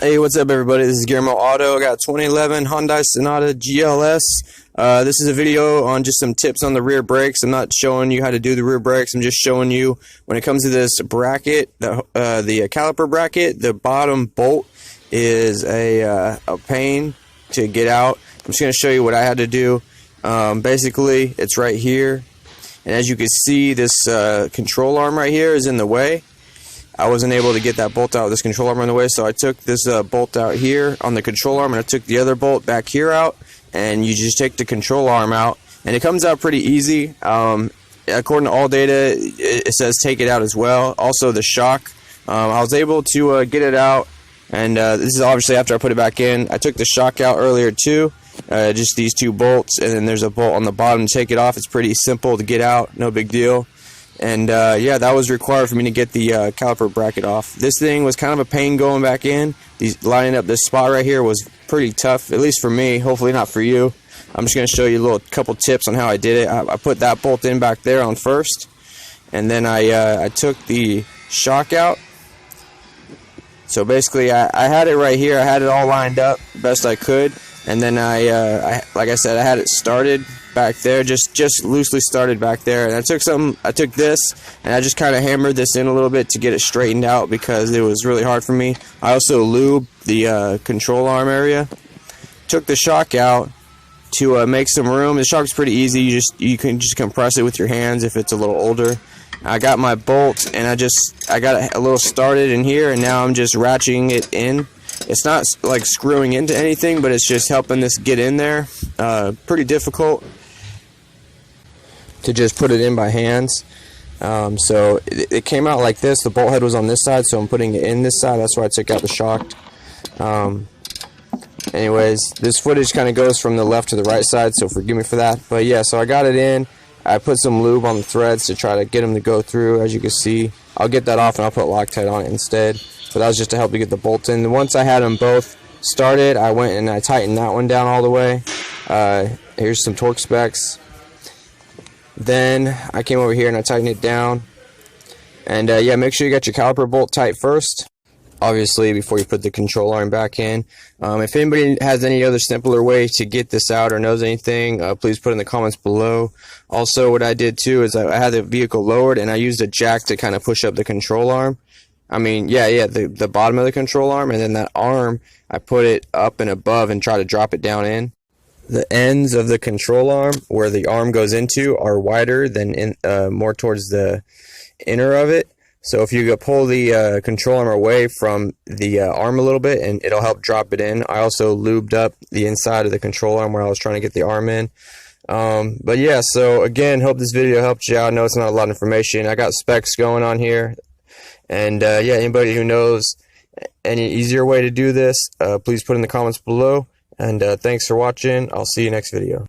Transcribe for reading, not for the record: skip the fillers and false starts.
Hey, what's up everybody? This is Guillermo Auto. I got a 2011 Hyundai Sonata GLS. This is a video on just some tips on the rear brakes. I'm not showing you how to do the rear brakes. I'm just showing you when it comes to this bracket, the caliper bracket, the bottom bolt is a pain to get out. I'm just going to show you what I had to do. Basically, it's right here. And as you can see, this control arm right here is in the way. I wasn't able to get that bolt out with this control arm on the way, so I took this bolt out here on the control arm, and I took the other bolt back here out, and you just take the control arm out, and it comes out pretty easy. According to all data, it says take it out as well. Also, the shock, I was able to get it out, and this is obviously after I put it back in. I took the shock out earlier too, just these two bolts, and then there's a bolt on the bottom to take it off. It's pretty simple to get out, no big deal. And yeah, that was required for me to get the caliper bracket off. This thing was kind of a pain going back in. Lining up this spot right here was pretty tough, at least for me. Hopefully not for you. I'm just going to show you a couple tips on how I did it. I put that bolt in back there on first, and then I took the shock out. So basically, I had it right here. I had it all lined up best I could, and then like I said, I had it started back there, just loosely started back there, and I took this and I just kind of hammered this in a little bit to get it straightened out because it was really hard for me. I also lubed the control arm area. Took the shock out to make some room. The shock's pretty easy. You can just compress it with your hands if it's a little older. I got my bolt and I got it a little started in here, and now I'm just ratcheting it in. It's not like screwing into anything, but it's just helping this get in there. Pretty difficult to just put it in by hands. So it came out like this. The bolt head was on this side, so I'm putting it in this side. That's why I took out the shock. Anyways, this footage kind of goes from the left to the right side, so forgive me for that. But yeah, so I got it in. I put some lube on the threads to try to get them to go through. As you can see, I'll get that off and I'll put Loctite on it instead. But that was just to help me get the bolt in. And once I had them both started, I went and I tightened that one down all the way. Here's some torque specs. Then I came over here and I tightened it down. And yeah, make sure you got your caliper bolt tight first, obviously, before you put the control arm back in. If anybody has any other simpler way to get this out or knows anything, please put in the comments below. Also, what I did too is I had the vehicle lowered and I used a jack to kind of push up the control arm. I mean, the bottom of the control arm, and then that arm, I put it up and above and try to drop it down in. The ends of the control arm, where the arm goes into, are wider than more towards the inner of it. So if you pull the control arm away from the arm a little bit, and it'll help drop it in. I also lubed up the inside of the control arm where I was trying to get the arm in. But yeah, so again, hope this video helped you out. I know it's not a lot of information. I got specs going on here. And yeah, anybody who knows any easier way to do this, please put in the comments below. And thanks for watching. I'll see you next video.